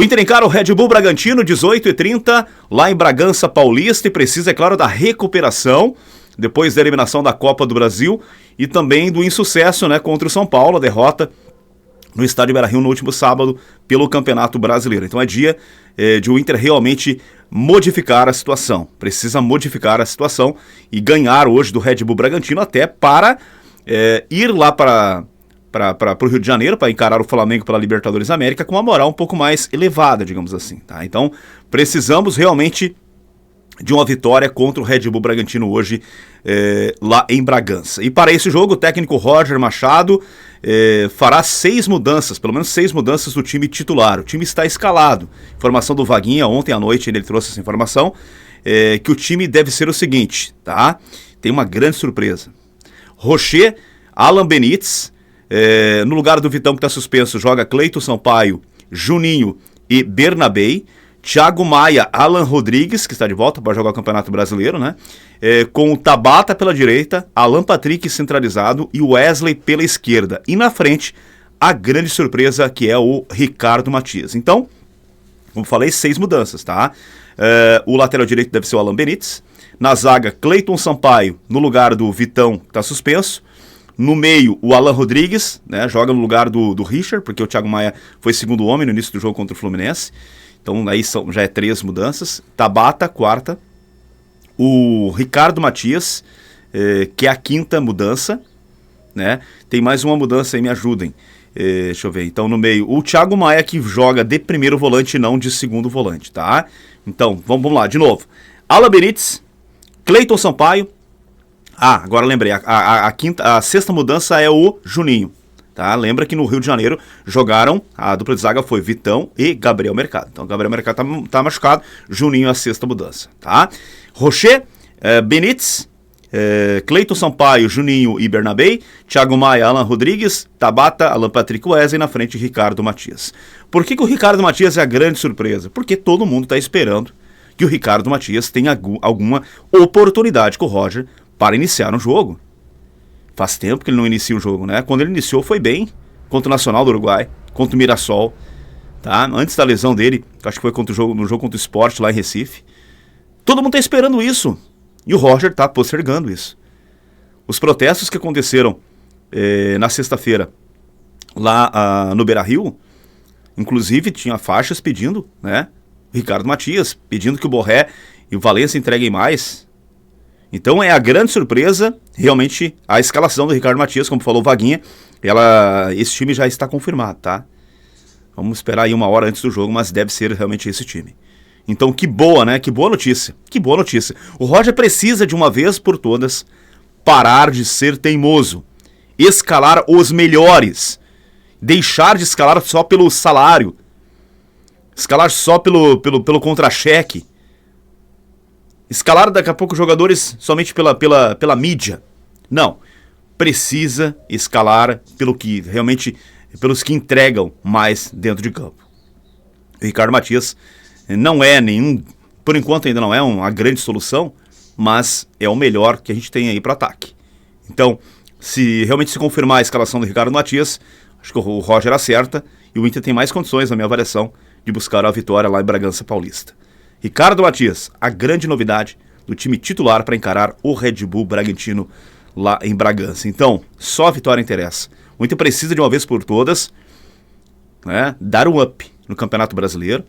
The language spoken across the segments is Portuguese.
O Inter encara o Red Bull Bragantino, 18h30, lá em Bragança Paulista, e precisa, é claro, da recuperação, depois da eliminação da Copa do Brasil e também do insucesso, né, contra o São Paulo, a derrota no estádio Beira-Rio no último sábado pelo Campeonato Brasileiro. Então é dia de o Inter realmente modificar a situação. Precisa modificar a situação e ganhar hoje do Red Bull Bragantino até para ir lá para o Rio de Janeiro, para encarar o Flamengo pela Libertadores América com uma moral um pouco mais elevada, digamos assim. Tá? Então precisamos realmente de uma vitória contra o Red Bull Bragantino hoje lá em Bragança. E para esse jogo, o técnico Roger Machado fará 6 mudanças, pelo menos 6 mudanças do time titular. O time está escalado. Informação do Vaguinha, ontem à noite ele trouxe essa informação, que o time deve ser o seguinte, tá? Tem uma grande surpresa. Rocher, Alan Benítez, no lugar do Vitão que está suspenso, joga Cleiton Sampaio, Juninho e Bernabei. Thiago Maia, Alan Rodrigues, que está de volta para jogar o Campeonato Brasileiro, né? Com o Tabata pela direita, Alan Patrick centralizado e o Wesley pela esquerda. E na frente, a grande surpresa que é o Ricardo Matias. Então, como falei, 6 mudanças, tá? O lateral direito deve ser o Alan Benítez. Na zaga, Cleiton Sampaio, no lugar do Vitão, que está suspenso. No meio, o Alan Rodrigues, né? Joga no lugar do Richard, porque o Thiago Maia foi segundo homem no início do jogo contra o Fluminense. Então aí já é 3 mudanças. Tabata, 4ª. O Ricardo Matias, que é a 5ª mudança, né? Tem mais uma mudança aí, me ajudem. Deixa eu ver. Então no meio, o Thiago Maia, que joga de primeiro volante e não de segundo volante, tá? Então, vamos lá, de novo. Alan Benítez, Cleiton Sampaio. Agora lembrei, a 6ª mudança é o Juninho. Tá? Lembra que no Rio de Janeiro jogaram, a dupla de zaga foi Vitão e Gabriel Mercado. Então Gabriel Mercado tá machucado, Juninho é a 6ª mudança. Tá? Rocher, Benítez, Cleiton Sampaio, Juninho e Bernabei, Thiago Maia, Alan Rodrigues, Tabata, Alan Patrick, Wesley, na frente Ricardo Matias. Por que o Ricardo Matias é a grande surpresa? Porque todo mundo está esperando que o Ricardo Matias tenha alguma oportunidade com o Roger para iniciar um jogo. Faz tempo que ele não inicia um jogo, né? Quando ele iniciou foi bem, contra o Nacional do Uruguai, contra o Mirassol, tá? Antes da lesão dele, acho que foi no jogo contra o Sport lá em Recife. Todo mundo tá esperando isso. E o Roger tá postergando isso. Os protestos que aconteceram na sexta-feira lá no Beira-Rio, inclusive tinha faixas pedindo, né? O Ricardo Matias, pedindo que o Borré e o Valencia entreguem mais. Então é a grande surpresa, realmente, a escalação do Ricardo Matias, como falou o Vaguinha, esse time já está confirmado, tá? Vamos esperar aí 1 hora antes do jogo, mas deve ser realmente esse time. Então que boa, né? Que boa notícia, que boa notícia. O Roger precisa de uma vez por todas parar de ser teimoso, escalar os melhores, deixar de escalar só pelo salário, escalar só pelo contra-cheque, escalar daqui a pouco jogadores somente pela mídia. Não. Precisa escalar pelos que entregam mais dentro de campo. O Ricardo Matias não é por enquanto ainda não é uma grande solução, mas é o melhor que a gente tem aí para ataque. Então, se realmente se confirmar a escalação do Ricardo Matias, acho que o Roger acerta e o Inter tem mais condições, na minha avaliação, de buscar a vitória lá em Bragança Paulista. Ricardo Matias, a grande novidade do time titular para encarar o Red Bull Bragantino lá em Bragança. Então, só a vitória interessa. O Inter precisa de uma vez por todas, né, dar um up no Campeonato Brasileiro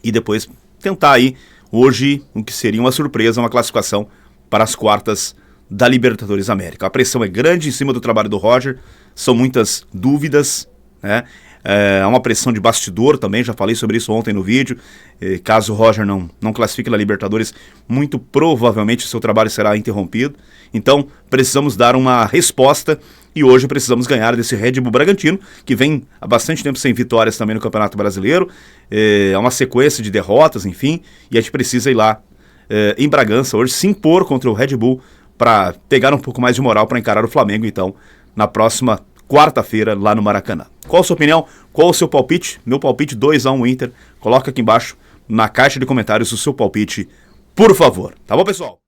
e depois tentar aí hoje o que seria uma surpresa, uma classificação para as quartas da Libertadores América. A pressão é grande em cima do trabalho do Roger, são muitas dúvidas, né? É uma pressão de bastidor também, já falei sobre isso ontem no vídeo. Caso o Roger não classifique na Libertadores, muito provavelmente o seu trabalho será interrompido. Então precisamos dar uma resposta e hoje precisamos ganhar desse Red Bull Bragantino, que vem há bastante tempo sem vitórias também no Campeonato Brasileiro. É uma sequência de derrotas, enfim, e a gente precisa ir lá em Bragança hoje se impor contra o Red Bull para pegar um pouco mais de moral para encarar o Flamengo, então, na próxima quarta-feira lá no Maracanã. Qual a sua opinião? Qual o seu palpite? Meu palpite 2-1 Inter. Coloca aqui embaixo na caixa de comentários o seu palpite, por favor. Tá bom, pessoal?